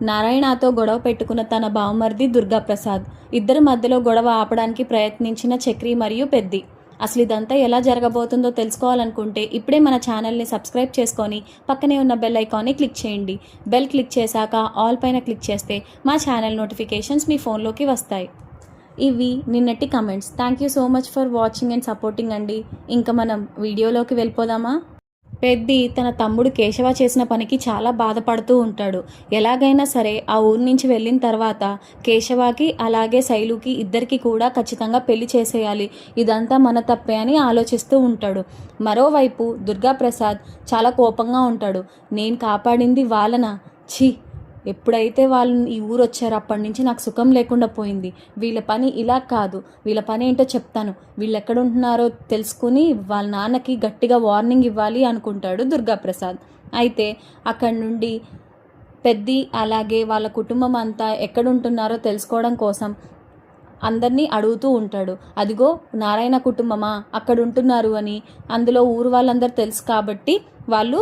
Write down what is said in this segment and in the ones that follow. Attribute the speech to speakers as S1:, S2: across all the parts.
S1: నారాయణతో గొడవ పెట్టుకున్న తన బావమరిది దుర్గాప్రసాద్. ఇద్దరి మధ్యలో గొడవ ఆపడానికి ప్రయత్నించిన చక్రి మరియు పెద్ది. అసలు ఇదంతా ఎలా జరగబోతుందో తెలుసుకోవాలనుకుంటే ఇప్పుడే మన ఛానల్ని సబ్స్క్రైబ్ చేసుకొని పక్కనే ఉన్న బెల్ ఐకాన్ని క్లిక్ చేయండి. బెల్ క్లిక్ చేశాక ఆల్ పైన క్లిక్ చేస్తే మా ఛానల్ నోటిఫికేషన్స్ మీ ఫోన్లోకి వస్తాయి. ఇవి నిన్నటి comments. Thank you so much for watching and supporting అండి. ఇంకా మనం వీడియోలోకి వెళ్ళిపోదామా? పెద్ది తన తమ్ముడు కేశవ చేసిన పనికి చాలా బాధపడుతూ ఉంటాడు. ఎలాగైనా సరే ఆ ఊరి నుంచి వెళ్ళిన తర్వాత కేశవకి అలాగే శైలుకి ఇద్దరికి కూడా ఖచ్చితంగా పెళ్లి చేసేయాలి, ఇదంతా మన తప్పే అని ఆలోచిస్తూ ఉంటాడు. మరోవైపు దుర్గాప్రసాద్ చాలా కోపంగా ఉంటాడు. నేను కాపాడింది వాళ్ళనా? ఛీ, ఎప్పుడైతే వాళ్ళు ఈ ఊరు వచ్చారో అప్పటి నుంచి నాకు సుఖం లేకుండా పోయింది. వీళ్ళ పని ఇలా కాదు, వీళ్ళ పని ఏంటో చెప్తాను, వీళ్ళు ఎక్కడ ఉంటున్నారో తెలుసుకుని వాళ్ళ నాన్నకి గట్టిగా వార్నింగ్ ఇవ్వాలి అనుకుంటాడు దుర్గాప్రసాద్. అయితే అక్కడి నుండి పెద్ది అలాగే వాళ్ళ కుటుంబం అంతా ఎక్కడుంటున్నారో తెలుసుకోవడం కోసం అందరినీ అడుగుతూ ఉంటాడు. అదిగో నారాయణ కుటుంబమా అక్కడ ఉంటున్నారు అని. అందులో ఊరు వాళ్ళందరూ తెలుసు కాబట్టి వాళ్ళు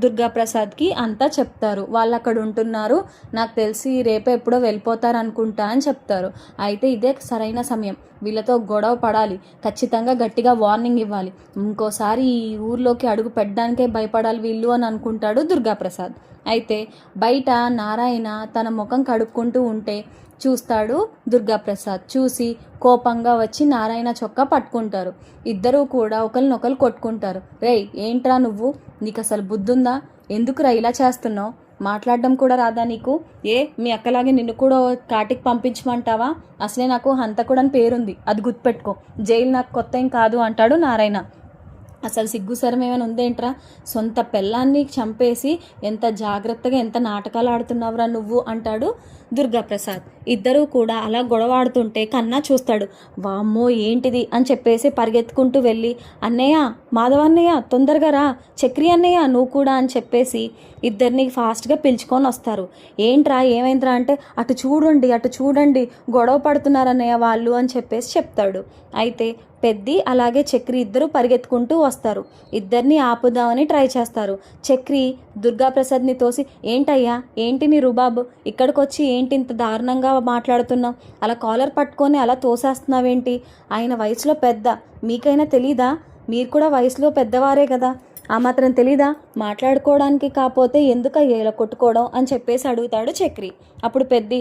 S1: దుర్గాప్రసాద్కి అంతా చెప్తారు. వాళ్ళు అక్కడ ఉంటున్నారు, నాకు తెలిసి రేపే ఎప్పుడో వెళ్ళిపోతారు అనుకుంటా అని చెప్తారు. అయితే ఇదే సరైన సమయం, వీళ్ళతో గొడవ పడాలి, ఖచ్చితంగా గట్టిగా వార్నింగ్ ఇవ్వాలి, ఇంకోసారి ఈ ఊర్లోకి అడుగు పెట్టడానికే భయపడాలి వీళ్ళు అని అనుకుంటాడు దుర్గాప్రసాద్. అయితే బయట నారాయణ తన ముఖం కడుక్కుంటూ ఉంటే చూస్తాడు దుర్గాప్రసాద్. చూసి కోపంగా వచ్చి నారాయణ చొక్కా పట్టుకుంటారు. ఇద్దరూ కూడా ఒకరినొకరు కొట్టుకుంటారు. రేయ్, ఏంట్రా నువ్వు, నీకు అసలు బుద్ధుందా? ఎందుకురా ఇలా చేస్తున్నావు? మాట్లాడడం కూడా రాదా నీకు? మీ అక్కలాగే నిన్ను కూడా కాటికి పంపించమంటావా? అసలే నాకు హంతకుడని పేరుంది, అది గుర్తుపెట్టుకో. జైలు నాకు కొత్త ఏం కాదు అంటాడు నారాయణ. అసలు సిగ్గుసరం ఏమైనా ఉందేంట్రా? సొంత పెళ్ళాన్ని చంపేసి ఎంత జాగ్రత్తగా ఎంత నాటకాలు ఆడుతున్నావురా నువ్వు అంటాడు దుర్గాప్రసాద్. ఇద్దరూ కూడా అలా గొడవ ఆడుతుంటే కన్నా చూస్తాడు. వామ్మో ఏంటిది అని చెప్పేసి పరిగెత్తుకుంటూ వెళ్ళి, అన్నయ్య, మాధవన్నయ్య తొందరగా రా, చక్రి అన్నయ్య నువ్వు కూడా అని చెప్పేసి ఇద్దరిని ఫాస్ట్గా పిలుచుకొని వస్తారు. ఏంట్రా ఏమైందిరా అంటే, అటు చూడండి గొడవ పడుతున్నారన్నయ్య వాళ్ళు అని చెప్పేసి చెప్తాడు. అయితే పెద్ది అలాగే చక్రి ఇద్దరు పరిగెత్తుకుంటూ వస్తారు. ఇద్దరిని ఆపుదామని ట్రై చేస్తారు. చక్రి దుర్గాప్రసాద్ని తోసి, ఏంటయ్యా, ఏంటి నీ రుబాబు, ఇక్కడికి వచ్చి ఏంటి ఇంత దారుణంగా మాట్లాడుతున్నావు, అలా కాలర్ పట్టుకొని అలా తోసేస్తున్నావేంటి? ఆయన వయసులో పెద్ద, మీకైనా తెలీదా? మీరు కూడా వయసులో పెద్దవారే కదా, ఆ మాత్రం తెలీదా? మాట్లాడుకోవడానికి కాకపోతే ఎందుకయ్యా ఇలా కొట్టుకోవడం అని చెప్పేసి అడుగుతాడు చక్రి. అప్పుడు పెద్ది,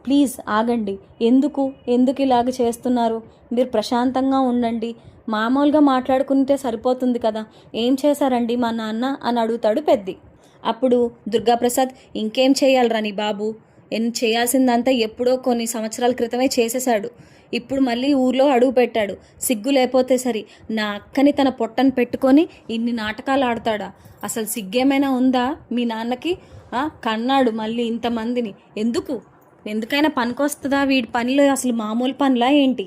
S1: ప్లీజ్ ఆగండి, ఎందుకు ఇలాగ చేస్తున్నారు? మీరు ప్రశాంతంగా ఉండండి, మామూలుగా మాట్లాడుకుంటే సరిపోతుంది కదా, ఏం చేశారండి మా నాన్న అని అడుగుతాడు పెద్ది. అప్పుడు దుర్గాప్రసాద్, ఇంకేం చేయాలరా నీ బాబు, చేయాల్సిందంతా ఎప్పుడో కొన్ని సంవత్సరాల క్రితమే చేసేశాడు, ఇప్పుడు మళ్ళీ ఊర్లో అడుగు పెట్టాడు, సిగ్గు లేకపోతే సరి, నా అక్కని తన పొట్టను పెట్టుకొని ఇన్ని నాటకాలు ఆడతాడా? అసలు సిగ్గేమైనా ఉందా మీ నాన్నకి? కన్నాడు మళ్ళీ ఇంతమందిని, ఎందుకైనా పనికొస్తుందా వీడి పనిలో? అసలు మామూలు పనులా ఏంటి?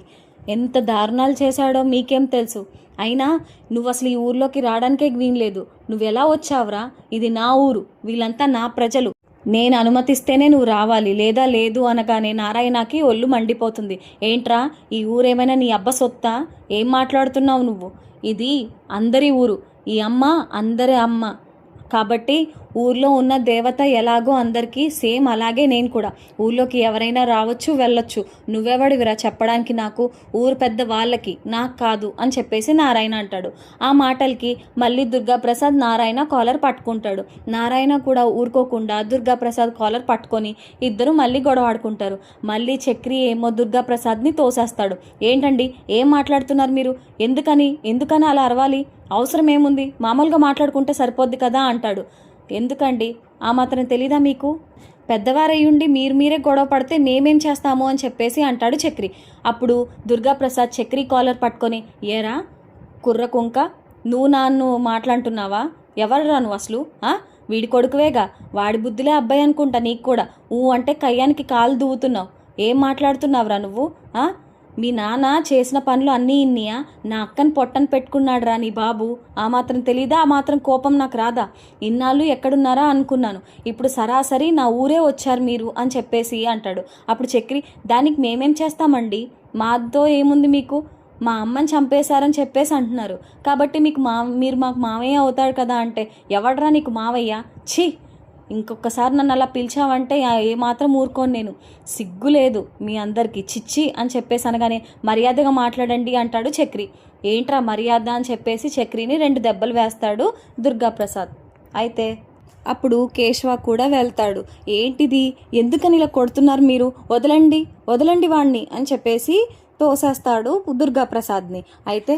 S1: ఎంత దారుణాలు చేశాడో మీకేం తెలుసు? అయినా నువ్వు అసలు ఈ ఊర్లోకి రావడానికే వీల్లేదు, నువ్వెలా వచ్చావురా? ఇది నా ఊరు, వీళ్ళంతా నా ప్రజలు, నేను అనుమతిస్తేనే నువ్వు రావాలి, లేదా లేదు అనగానే నారాయణకి ఒళ్ళు మండిపోతుంది. ఏంట్రా, ఈ ఊరేమైనా నీ అబ్బ సొత్తా? ఏం మాట్లాడుతున్నావు నువ్వు? ఇది అందరి ఊరు, ఈ అమ్మ అందరి అమ్మ కాబట్టి ఊర్లో ఉన్న దేవత ఎలాగో అందరికీ సేమ్ అలాగే నేను కూడా. ఊర్లోకి ఎవరైనా రావచ్చు వెళ్ళొచ్చు, నువ్వెవడివిరా చెప్పడానికి నాకు? ఊరు పెద్ద వాళ్ళకి, నాకు కాదు అని చెప్పేసి నారాయణ అంటాడు. ఆ మాటలకి మళ్ళీ దుర్గాప్రసాద్ నారాయణ కాలర్ పట్టుకుంటాడు. నారాయణ కూడా ఊరుకోకుండా దుర్గాప్రసాద్ కాలర్ పట్టుకొని ఇద్దరు మళ్ళీ గొడవ ఆడుకుంటారు. మళ్ళీ చక్రి ఏమో దుర్గాప్రసాద్ని తోసేస్తాడు. ఏంటండి, ఏం మాట్లాడుతున్నారు మీరు? ఎందుకని అలా అరవాలి? అవసరం ఏముంది, మామూలుగా మాట్లాడుకుంటే సరిపోద్ది కదా అంటాడు. ఎందుకండి, ఆ మాత్రం తెలీదా మీకు? పెద్దవారయ్యుండి మీరే గొడవ పడితే మేమేం చేస్తాము అని చెప్పేసి అంటాడు చక్రి. అప్పుడు దుర్గాప్రసాద్ చక్రి కాలర్ పట్టుకొని, ఏరా కుర్ర కుంక, నువ్వు నాన్ను మాట్లాడుతున్నావా? ఎవర్రా నువ్వు అసలు? వీడి కొడుకువేగా, వాడి బుద్ధులే అబ్బాయి అనుకుంటా నీకు కూడా. అంటే కయ్యానికి కాలు దువ్వుతున్నావు, ఏం మాట్లాడుతున్నావురా నువ్వు? మీ నాన్న చేసిన పనులు అన్నీ ఇన్నియా? నా అక్కని పొట్టను పెట్టుకున్నాడు రా నీ బాబు, ఆ మాత్రం తెలీదా? ఆ మాత్రం కోపం నాకు రాదా? ఇన్నాళ్ళు ఎక్కడున్నారా అనుకున్నాను, ఇప్పుడు సరాసరి నా ఊరే వచ్చారు మీరు అని చెప్పేసి అంటాడు. అప్పుడు చక్రి, దానికి మేమేం చేస్తామండి, మాతో ఏముంది మీకు? మా అమ్మని చంపేశారని చెప్పేసి అంటున్నారు కాబట్టి మీరు మాకు మావయ్య అవుతాడు కదా అంటే, ఎవడ్రా నీకు మావయ్య? ఛీ, ఇంకొకసారి నన్ను అలా పిలిచావంటే ఏమాత్రం ఊరుకోను నేను, సిగ్గు లేదు మీ అందరికీ, చిచ్చి అని చెప్పేసి అనగానే మర్యాదగా మాట్లాడండి అంటాడు చక్రి. ఏంట్రా మర్యాద అని చెప్పేసి చక్రిని 2 దెబ్బలు వేస్తాడు దుర్గాప్రసాద్. అయితే అప్పుడు కేశవ కూడా వెళ్తాడు. ఏంటిది, ఎందుకని ఇలా కొడుతున్నారు మీరు, వదలండి వదలండి వాణ్ణి అని చెప్పేసి తోసేస్తాడు దుర్గాప్రసాద్ని. అయితే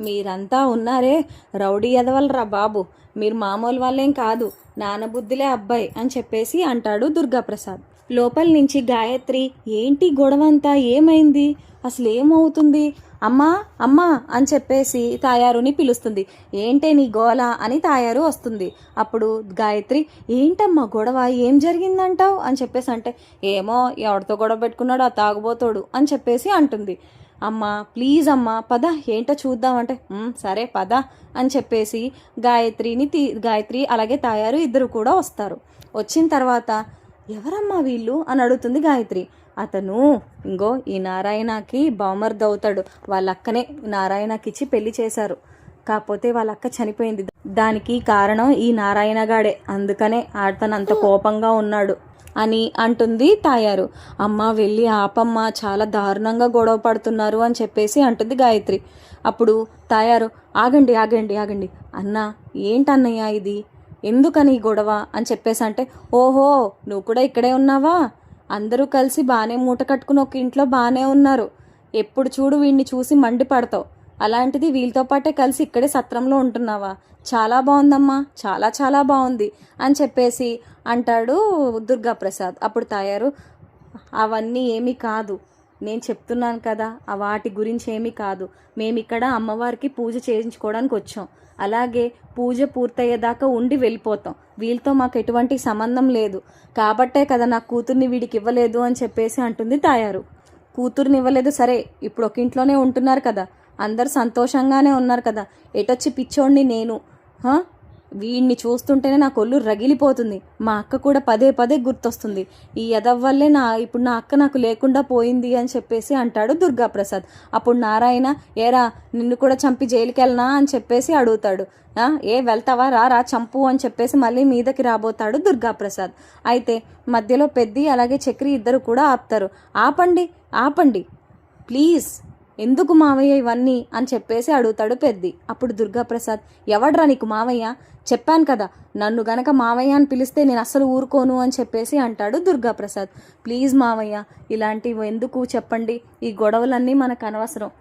S1: మీరంతా ఉన్నారే రౌడీ ఎదవలరా బాబు, మీరు మామూలు వాళ్ళేం కాదు, నానబుద్ధిలే అబ్బాయి అని చెప్పేసి అంటాడు దుర్గాప్రసాద్. లోపల నుంచి గాయత్రి, ఏంటి గొడవంతా, ఏమైంది, అసలు ఏమవుతుంది, అమ్మా అమ్మా అని చెప్పేసి తాయారుని పిలుస్తుంది. ఏంటే నీ గోల అని తాయారు వస్తుంది. అప్పుడు గాయత్రి, ఏంటమ్మా గొడవ, ఏం జరిగిందంటావు అని చెప్పేసి అంటే, ఏమో ఎవరితో గొడవ పెట్టుకున్నాడో ఆ తాగుబోతోడు అని చెప్పేసి అంటుంది. అమ్మా ప్లీజ్ అమ్మా పద, ఏంటో చూద్దామంటే, సరే పద అని చెప్పేసి గాయత్రి అలాగే తాయారు ఇద్దరు కూడా వస్తారు. వచ్చిన తర్వాత ఎవరమ్మా వీళ్ళు అని అడుగుతుంది గాయత్రి. అతను ఇంగో ఈ నారాయణకి బావమర్ది అవుతాడు, వాళ్ళ అక్కనే నారాయణకి ఇచ్చి పెళ్లి చేశారు, కాకపోతే వాళ్ళ అక్క చనిపోయింది, దానికి కారణం ఈ నారాయణగాడే, అందుకనే అతను అంత కోపంగా ఉన్నాడు అని అంటుంది తాయారు. అమ్మ వెళ్ళి ఆపమ్మ, చాలా దారుణంగా గొడవ పడుతున్నారు అని చెప్పేసి అంటుంది గాయత్రి. అప్పుడు తాయారు, ఆగండి ఆగండి ఆగండి అన్నా, ఏంటన్నయ్య ఇది, ఎందుకని గొడవ అని చెప్పేసి అంటే, ఓహో నువ్వు కూడా ఇక్కడే ఉన్నావా, అందరూ కలిసి బాగానే మూట కట్టుకుని ఒక ఇంట్లో బాగానే ఉన్నారు, ఎప్పుడు చూడు వీడిని చూసి మండిపడతావు, అలాంటిది వీళ్ళతో పాటే కలిసి ఇక్కడే సత్రంలో ఉంటున్నావా, చాలా బాగుందమ్మా, చాలా చాలా బాగుంది అని చెప్పేసి అంటాడు దుర్గాప్రసాద్. అప్పుడు తాయారు, అవన్నీ ఏమీ కాదు, నేను చెప్తున్నాను కదా, వాటి గురించి ఏమీ కాదు, మేమిక్కడ అమ్మవారికి పూజ చేయించుకోవడానికి వచ్చాం, అలాగే పూజ పూర్తయ్యేదాకా ఉండి వెళ్ళిపోతాం, వీళ్ళతో మాకు ఎటువంటి సంబంధం లేదు, కాబట్టే కదా నా కూతుర్ని వీడికి ఇవ్వలేదు అని చెప్పేసి అంటుంది తాయారు. కూతుర్ని ఇవ్వలేదు సరే, ఇప్పుడు ఒక ఇంట్లోనే ఉంటున్నారు కదా, అందరు సంతోషంగానే ఉన్నారు కదా, ఎటొచ్చి పిచ్చోడిని నేను, వీడిని చూస్తుంటేనే నాకు ఒళ్ళు రగిలిపోతుంది, మా అక్క కూడా పదే పదే గుర్తొస్తుంది, ఈ యదవ్వల్లే ఇప్పుడు నా అక్క నాకు లేకుండా పోయింది అని చెప్పేసి అంటాడు దుర్గాప్రసాద్. అప్పుడు నారాయణ, ఏరా నిన్ను కూడా చంపి జైలుకి వెళ్ళనా అని చెప్పేసి అడుగుతాడు. వెళ్తావా, రా చంపు అని చెప్పేసి మళ్ళీ మీదకి రాబోతాడు దుర్గాప్రసాద్. అయితే మధ్యలో పెద్ది అలాగే చక్రి ఇద్దరు కూడా ఆపుతారు. ఆపండి ఆపండి ప్లీజ్, ఎందుకు మావయ్య ఇవన్నీ అని చెప్పేసి అడుగుతాడు పెద్ది. అప్పుడు దుర్గాప్రసాద్, ఎవడ్రా నీకు మావయ్య, చెప్పాను కదా నన్ను గనక మావయ్య అని పిలిస్తే నేను అస్సలు ఊరుకోను అని చెప్పేసి అంటాడు దుర్గాప్రసాద్. ప్లీజ్ మావయ్య ఇలాంటివి ఎందుకు చెప్పండి, ఈ గొడవలన్నీ మనకు అనవసరం,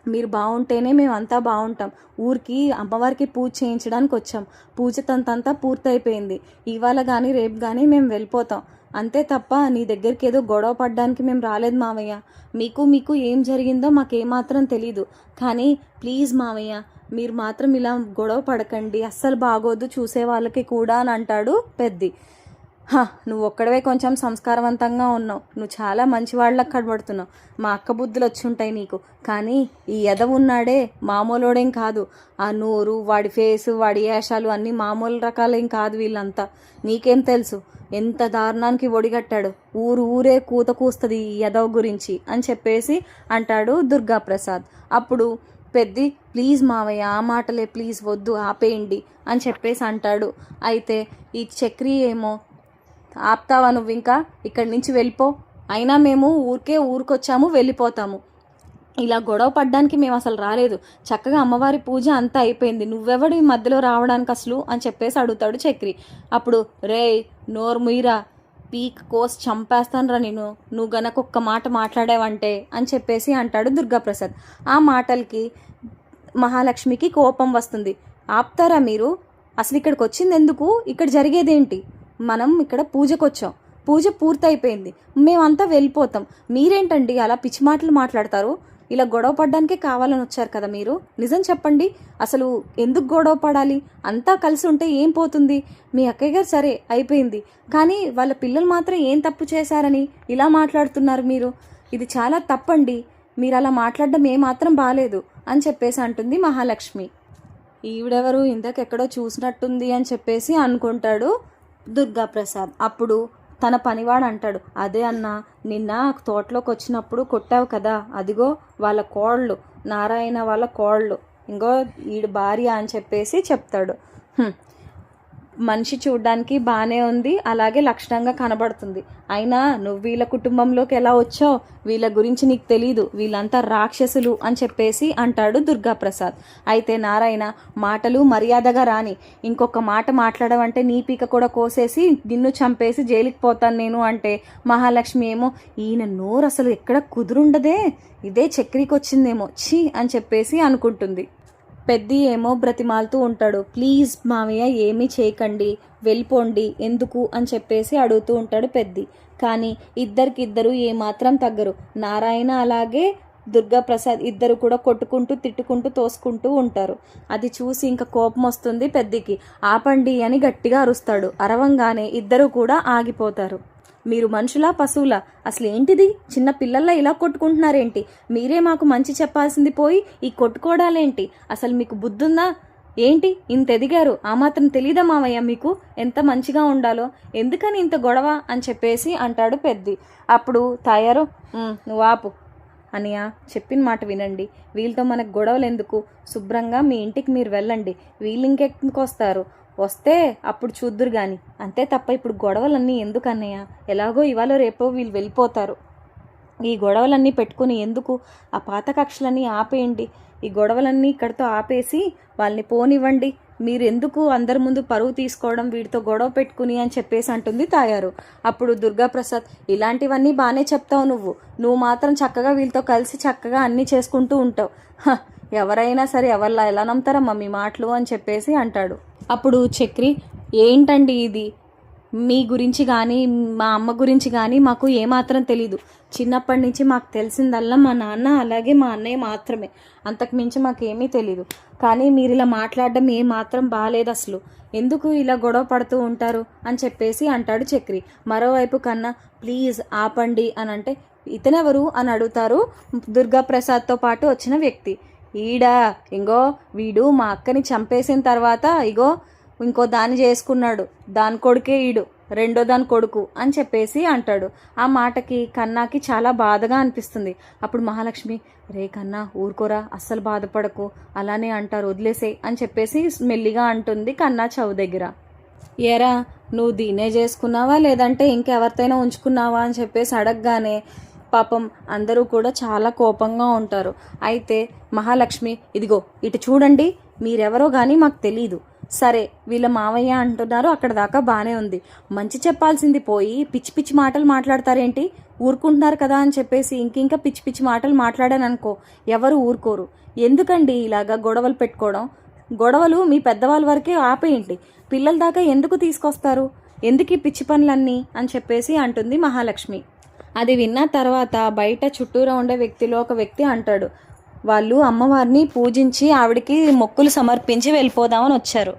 S1: మీరు బాగుంటేనే మేమంతా బాగుంటాం, ఊరికి అమ్మవారికి పూజ చేయించడానికి వచ్చాం, పూజ తంతంతా పూర్తయిపోయింది, ఇవాళ కానీ రేపు కానీ మేము వెళ్ళిపోతాం, అంతే తప్ప నీ దగ్గరికి ఏదో గొడవ పడ్డానికి మేము రాలేదు మావయ్య, మీకు ఏం జరిగిందో మాకేమాత్రం తెలీదు, కానీ ప్లీజ్ మావయ్య మీరు మాత్రం ఇలా గొడవ పడకండి, అస్సలు బాగోదు చూసే వాళ్ళకి కూడా అని అంటాడు పెద్ది. నువ్వు ఒక్కడవే కొంచెం సంస్కారవంతంగా ఉన్నావు, నువ్వు చాలా మంచివాళ్ళకి కనబడుతున్నావు, మా అక్క బుద్ధులు వచ్చి ఉంటాయి నీకు, కానీ ఈ ఎదవ ఉన్నాడే మామూలోడేం కాదు, ఆ నోరు వాడి ఫేసు వాడి వేషాలు అన్నీ మామూలు రకాలేం కాదు, వీళ్ళంతా నీకేం తెలుసు ఎంత దారుణానికి ఒడిగట్టాడు, ఊరే కూత కూస్తుంది ఈ యదవ గురించి అని చెప్పేసి అంటాడు దుర్గాప్రసాద్. అప్పుడు పెద్ది, ప్లీజ్ మావయ్య ఆ మాటలే ప్లీజ్ వద్దు ఆపేయండి అని చెప్పేసి అంటాడు. అయితే ఈ చక్రి ఏమో, ఆపుతావా నువ్వు, ఇంకా ఇక్కడి నుంచి వెళ్ళిపో, అయినా మేము ఊరికొచ్చాము వెళ్ళిపోతాము, ఇలా గొడవ పడ్డానికి మేము అసలు రాలేదు, చక్కగా అమ్మవారి పూజ అంతా అయిపోయింది, నువ్వెవడు ఈ మధ్యలో రావడానికి అసలు అని చెప్పేసి అడుగుతాడు చక్రి. అప్పుడు రే నోరు ముయిరా, పీక్ కోసి చంపేస్తాను రా నేను, నువ్వు గనక ఒక్క మాట మాట్లాడావంటే అని చెప్పేసి అంటాడు దుర్గాప్రసాద్. ఆ మాటలకి మహాలక్ష్మికి కోపం వస్తుంది. ఆపుతారా మీరు, అసలు ఇక్కడికి వచ్చింది ఎందుకు, ఇక్కడ జరిగేదేంటి, మనం ఇక్కడ పూజకు వచ్చాం, పూజ పూర్తయిపోయింది, మేమంతా వెళ్ళిపోతాం, మీరేంటండి అలా పిచ్చి మాటలు మాట్లాడతారు, ఇలా గొడవ పడ్డానికే కావాలని వచ్చారు కదా మీరు, నిజం చెప్పండి అసలు ఎందుకు గొడవ పడాలి, అంతా కలిసి ఉంటే ఏం పోతుంది, మీ అక్కయ్య గారు సరే అయిపోయింది, కానీ వాళ్ళ పిల్లలు మాత్రం ఏం తప్పు చేశారని ఇలా మాట్లాడుతున్నారు మీరు, ఇది చాలా తప్పండి, మీరు అలా మాట్లాడడం ఏమాత్రం బాలేదు అని చెప్పేసి అంటుంది మహాలక్ష్మి. ఈవిడెవరు ఇందాకెక్కడో చూసినట్టుంది అని చెప్పేసి అనుకుంటాడు దుర్గాప్రసాద్. అప్పుడు తన పనివాడు అంటాడు, అదే అన్న నిన్న తోటలోకి వచ్చినప్పుడు కొట్టావు కదా, అదిగో వాళ్ళ కోళ్ళు, నారాయణ వాళ్ళ కోళ్ళు, ఇంకో ఈడు భార్య అని చెప్పేసి చెప్తాడు. మనిషి చూడ్డానికి బాగానే ఉంది, అలాగే లక్షణంగా కనబడుతుంది. అయినా నువ్వు వీళ్ళ కుటుంబంలోకి ఎలా వచ్చావు, వీళ్ళ గురించి నీకు తెలీదు, వీళ్ళంతా రాక్షసులు అని చెప్పేసి అంటాడు దుర్గాప్రసాద్. అయితే నారాయణ మాటలు మర్యాదగా రాని, ఇంకొక మాట మాట్లాడవంటే నీ పీక కూడా కోసేసి నిన్ను చంపేసి జైలుకి పోతాను నేను అంటే మహాలక్ష్మి ఏమో ఈయన నోరు అసలు ఎక్కడ కుదురుండదే, ఇదే చక్రికి వచ్చిందేమో ఛీ అని చెప్పేసి అనుకుంటుంది. పెద్ది ఏమో బ్రతిమాలుతూ ఉంటాడు. ప్లీజ్ మామయ్య ఏమీ చేయకండి, వెళ్ళిపోండి, ఎందుకు అని చెప్పేసి అడుగుతూ ఉంటాడు పెద్ది. కానీ ఇద్దరికిద్దరు ఏమాత్రం తగ్గరు. నారాయణ అలాగే దుర్గాప్రసాద్ ఇద్దరు కూడా కొట్టుకుంటూ తిట్టుకుంటూ తోసుకుంటూ ఉంటారు. అది చూసి ఇంకా కోపం వస్తుంది పెద్దికి. ఆపండి అని గట్టిగా అరుస్తాడు. అరవంగానే ఇద్దరు కూడా ఆగిపోతారు. మీరు మనుషులా పశువులా, అసలు ఏంటిది, చిన్న పిల్లల్లా ఇలా కొట్టుకుంటున్నారేంటి, మీరే మాకు మంచి చెప్పాల్సింది పోయి ఈ కొట్టుకోవడాలేంటి, అసలు మీకు బుద్ధుందా ఏంటి, ఇంత ఎదిగారు, ఆ మాత్రం తెలీదా మావయ్య మీకు ఎంత మంచిగా ఉండాలో, ఎందుకని ఇంత గొడవ అని చెప్పేసి అంటాడు పెద్ది. అప్పుడు తాయారు నువ్వు ఆపు అనియా, చెప్పిన మాట వినండి, వీళ్ళతో మనకు గొడవలు ఎందుకు, శుభ్రంగా మీ ఇంటికి మీరు వెళ్ళండి, వీళ్ళు ఇంకెక్కడికి వస్తారు, వస్తే అప్పుడు చూద్దురు గాని, అంతే తప్ప ఇప్పుడు గొడవలన్నీ ఎందుకు అన్నయ్య, ఎలాగో ఇవాళ రేపో వీళ్ళు వెళ్ళిపోతారు, ఈ గొడవలన్నీ పెట్టుకుని ఎందుకు, ఆ పాత కక్షలన్నీ ఆపేయండి, ఈ గొడవలన్నీ ఇక్కడితో ఆపేసి వాళ్ళని పోనివ్వండి, మీరు ఎందుకు అందరి ముందు పరువు తీసుకోవడం, వీడితో గొడవ పెట్టుకుని అని చెప్పేసి అంటుంది తాయారు. అప్పుడు దుర్గాప్రసాద్, ఇలాంటివన్నీ బాగానే చెప్తావు, నువ్వు మాత్రం చక్కగా వీళ్ళతో కలిసి చక్కగా అన్నీ చేసుకుంటూ ఉంటావు, ఎవరైనా సరే ఎవరిలా ఎలా నమ్ముతారమ్మా మీ మాటలు అని చెప్పేసి అంటాడు. అప్పుడు చక్రి, ఏంటండి ఇది, మీ గురించి కానీ మా అమ్మ గురించి కానీ మాకు ఏమాత్రం తెలీదు, చిన్నప్పటి నుంచి మాకు తెలిసిందల్లా మా నాన్న అలాగే మా అన్నయ్య మాత్రమే, అంతకుమించి మాకేమీ తెలీదు, కానీ మీరు ఇలా మాట్లాడడం ఏమాత్రం బాగాలేదు, అసలు ఎందుకు ఇలా గొడవ పడుతూ ఉంటారు అని చెప్పేసి అంటాడు చక్రి. మరోవైపు కన్నా ప్లీజ్ ఆపండి అని అంటే, ఇతనెవరు అని అడుగుతారు దుర్గాప్రసాద్తో పాటు వచ్చిన వ్యక్తి. ఈడా, ఇంగో వీడు మా అక్కని చంపేసిన తర్వాత ఇగో ఇంకో దాన్ని చేసుకున్నాడు, దాని కొడుకే ఈడు, రెండో దాని కొడుకు అని చెప్పేసి అంటాడు. ఆ మాటకి కన్నాకి చాలా బాధగా అనిపిస్తుంది. అప్పుడు మహాలక్ష్మి, రే కన్నా ఊరుకోరా, అస్సలు బాధపడకు, అలానే అంటారు, వదిలేసే అని చెప్పేసి మెల్లిగా అంటుంది కన్నా చౌ దగ్గర. ఏరా నువ్వు దీనే చేసుకున్నావా లేదంటే ఇంకెవరితోనైనా ఉంచుకున్నావా అని చెప్పేసి అడగగానే పాపం అందరూ కూడా చాలా కోపంగా ఉంటారు. అయితే మహాలక్ష్మి, ఇదిగో ఇటు చూడండి, మీరెవరో కానీ మాకు తెలీదు, సరే వీళ్ళ మావయ్య అంటున్నారు, అక్కడ దాకా బాగానే ఉంది, మంచి చెప్పాల్సింది పోయి పిచ్చి పిచ్చి మాటలు మాట్లాడతారేంటి, ఊరుకుంటున్నారు కదా అని చెప్పేసి ఇంకింకా పిచ్చి పిచ్చి మాటలు మాట్లాడాననుకో ఎవరు ఊరుకోరు, ఎందుకండి ఇలాగా గొడవలు పెట్టుకోవడం, గొడవలు మీ పెద్దవాళ్ళ వరకే ఆపేయండి, పిల్లల దాకా ఎందుకు తీసుకొస్తారు, ఎందుకు ఈ పిచ్చి పనులన్నీ అని చెప్పేసి అంటుంది మహాలక్ష్మి. అది విన్న తర్వాత బయట చుట్టూరా ఉండే వ్యక్తిలో ఒక వ్యక్తి అంటాడు, వాళ్ళు అమ్మవారిని పూజించి ఆవిడికి మొక్కులు సమర్పించి వెళ్ళిపోదామని వచ్చారు,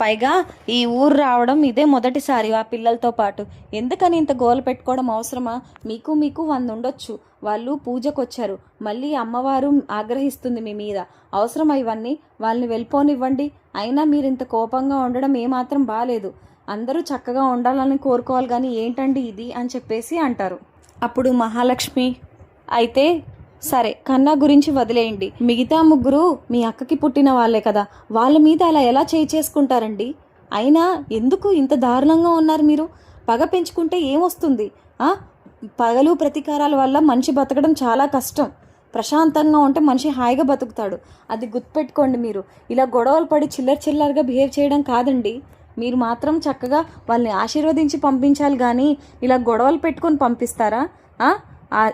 S1: పైగా ఈ ఊరు రావడం ఇదే మొదటిసారి ఆ పిల్లలతో పాటు, ఎందుకని ఇంత గోల పెట్టుకోవడం అవసరమా, మీకు 100 ఉండొచ్చు, వాళ్ళు పూజకు వచ్చారు, మళ్ళీ అమ్మవారు ఆగ్రహిస్తుంది మీ మీద, అవసరమా ఇవన్నీ, వాళ్ళని వెళ్ళిపోనివ్వండి, అయినా మీరు ఇంత కోపంగా ఉండడం ఏమాత్రం బాలేదు, అందరూ చక్కగా ఉండాలని కోరుకోవాలి కానీ ఏంటండి ఇది అని చెప్పేసి అంటారు. అప్పుడు మహాలక్ష్మి, అయితే సరే కన్నా గురించి వదిలేయండి, మిగతా ముగ్గురు మీ అక్కకి పుట్టిన వాళ్ళే కదా, వాళ్ళ మీద అలా ఎలా చేసుకుంటారండి, అయినా ఎందుకు ఇంత దారుణంగా ఉన్నారు మీరు, పగ పెంచుకుంటే ఏమొస్తుంది, పగలు ప్రతీకారాల వల్ల మనిషి బతకడం చాలా కష్టం, ప్రశాంతంగా ఉంటే మనిషి హాయిగా బతుకుతాడు, అది గుర్తుపెట్టుకోండి, మీరు ఇలా గొడవలు పడి చిల్లరగా బిహేవ్ చేయడం కాదండి, మీరు మాత్రం చక్కగా వాళ్ళని ఆశీర్వదించి పంపించాలి కానీ ఇలా గొడవలు పెట్టుకొని పంపిస్తారా,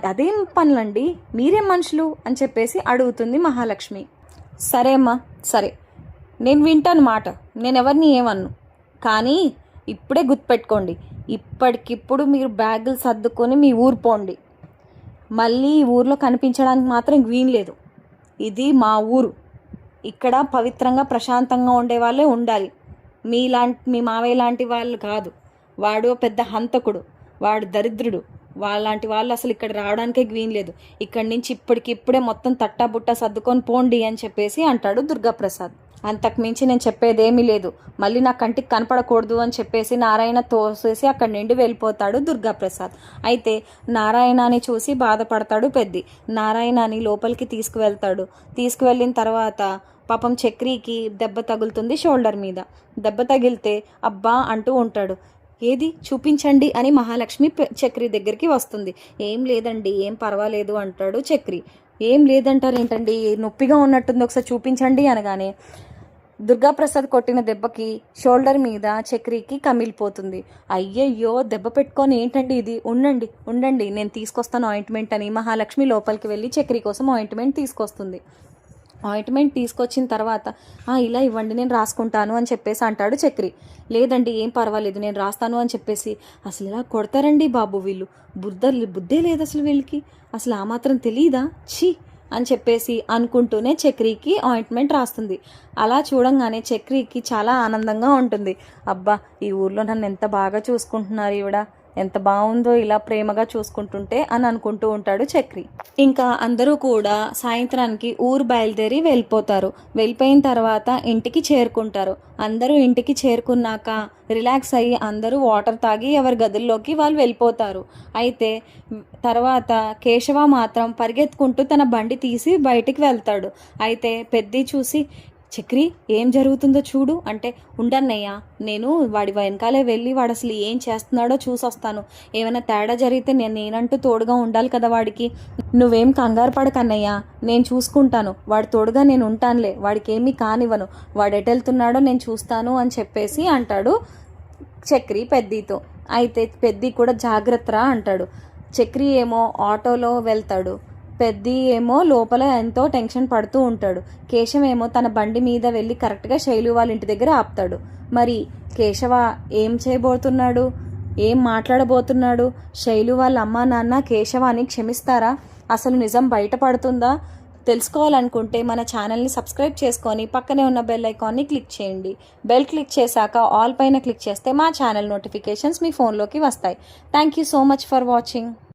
S1: అదేం పనులండి, మీరేం మనుషులు అని చెప్పేసి అడుగుతుంది మహాలక్ష్మి. సరే అమ్మా, సరే నేను వింటాను మాట, నేను ఎవరిని ఏమన్ను, కానీ ఇప్పుడే గుర్తుపెట్టుకోండి, ఇప్పటికిప్పుడు మీరు బ్యాగులు సర్దుకొని మీ ఊరు పోండి, మళ్ళీ ఈ ఊర్లో కనిపించడానికి మాత్రం వీల్లేదు, ఇది మా ఊరు, ఇక్కడ పవిత్రంగా ప్రశాంతంగా ఉండే వాళ్ళే ఉండాలి, మీ మావయ్య లాంటి వాళ్ళు కాదు, వాడు పెద్ద హంతకుడు, వాడు దరిద్రుడు, వాళ్ళలాంటి వాళ్ళు అసలు ఇక్కడ రావడానికే వీల్లేదు, ఇక్కడి నుంచి ఇప్పటికిప్పుడే మొత్తం తట్టాబుట్టా సర్దుకొని పోండి అని చెప్పేసి అంటాడు దుర్గాప్రసాద్. అంతకుమించి నేను చెప్పేదేమీ లేదు, మళ్ళీ నా కంటికి కనపడకూడదు అని చెప్పేసి నారాయణ తోసేసి అక్కడి నుండి వెళ్ళిపోతాడు దుర్గాప్రసాద్. అయితే నారాయణని చూసి బాధపడతాడు పెద్ది, నారాయణని లోపలికి తీసుకువెళ్తాడు. తీసుకువెళ్ళిన తర్వాత పాపం చక్రికి దెబ్బ తగులుతుంది షోల్డర్ మీద. దెబ్బ తగిలితే అబ్బా అంటూ ఉంటాడు. ఏది చూపించండి అని మహాలక్ష్మి చక్రి దగ్గరికి వస్తుంది. ఏం లేదండి, ఏం పర్వాలేదు అంటాడు చక్రి. ఏం లేదంటారేంటండి, నొప్పిగా ఉన్నట్టుంది, ఒకసారి చూపించండి అనగానే దుర్గాప్రసాద్ కొట్టిన దెబ్బకి షోల్డర్ మీద చక్రికి కమిలిపోతుంది. అయ్యయ్యో, దెబ్బ పెట్టుకొని ఏంటండి ఇది, ఉండండి ఉండండి నేను తీసుకొస్తాను ఆయింట్మెంట్ అని మహాలక్ష్మి లోపలికి వెళ్ళి చక్రి కోసం ఆయింట్మెంట్ తీసుకొస్తుంది. ఆయింట్మెంట్ తీసుకొచ్చిన తర్వాత ఇలా ఇవ్వండి నేను రాసుకుంటాను అని చెప్పేసి అంటాడు చక్రి. లేదండి ఏం పర్వాలేదు నేను రాస్తాను అని చెప్పేసి, అసలు ఇలా కొడతారండి బాబు వీళ్ళు, బుద్ధే లేదు అసలు వీళ్ళకి, అసలు ఆ మాత్రం తెలీదా, ఛీ అని చెప్పేసి అనుకుంటూనే చక్రికి ఆయింట్మెంట్ రాస్తుంది. అలా చూడంగానే చక్రికి చాలా ఆనందంగా ఉంటుంది. అబ్బా, ఈ ఊర్లో నన్ను ఎంత బాగా చూసుకుంటున్నారు ఈవిడ, ఎంత బాగుందో ఇలా ప్రేమగా చూసుకుంటుంటే అని అనుకుంటూ ఉంటాడు చక్రి. ఇంకా అందరూ కూడా సాయంత్రానికి ఊరు బయలుదేరి వెళ్ళిపోతారు. వెళ్ళిపోయిన తర్వాత ఇంటికి చేరుకుంటారు. అందరూ ఇంటికి చేరుకున్నాక రిలాక్స్ అయ్యి అందరూ వాటర్ తాగి ఎవరి గదుల్లోకి వాళ్ళు వెళ్ళిపోతారు. అయితే తర్వాత కేశవ మాత్రం పరిగెత్తుకుంటూ తన బండి తీసి బయటికి వెళ్తాడు. అయితే పెద్ది చూసి, చక్రి ఏం జరుగుతుందో చూడు అంటే, ఉండన్నయ్యా నేను వాడి వెనకాలే వెళ్ళి వాడు అసలు ఏం చేస్తున్నాడో చూసొస్తాను, ఏమైనా తేడా జరిగితే నేనంటూ తోడుగా ఉండాలి కదా వాడికి, నువ్వేం కంగారు పడకన్నయ్యా, నేను చూసుకుంటాను, వాడి తోడుగా నేను ఉంటానులే, వాడికి ఏమీ కానివ్వను, వాడు ఎటు వెళ్తున్నాడో నేను చూస్తాను అని చెప్పేసి అంటాడు చక్రి పెద్దితో. అయితే పెద్ది కూడా జాగ్రత్తరా అంటాడు. చక్రి ఏమో ఆటోలో వెళ్తాడు. పెద్ది ఏమో లోపల ఎంతో టెన్షన్ పడుతూ ఉంటాడు. కేశవ ఏమో తన బండి మీద వెళ్ళి కరెక్ట్గా శైలు వాళ్ళ ఇంటి దగ్గర ఆపుతాడు. మరి కేశవ ఏం చేయబోతున్నాడు, ఏం మాట్లాడబోతున్నాడు, శైలు వాళ్ళ అమ్మా నాన్న కేశవాన్ని క్షమిస్తారా, అసలు నిజం బయటపడుతుందా? తెలుసుకోవాలనుకుంటే మన ఛానల్ని సబ్స్క్రైబ్ చేసుకొని పక్కనే ఉన్న బెల్ ఐకాన్ని క్లిక్ చేయండి. బెల్ క్లిక్ చేశాక ఆల్ పైన క్లిక్ చేస్తే మా ఛానల్ నోటిఫికేషన్స్ మీ ఫోన్లోకి వస్తాయి. Thank you so much for watching.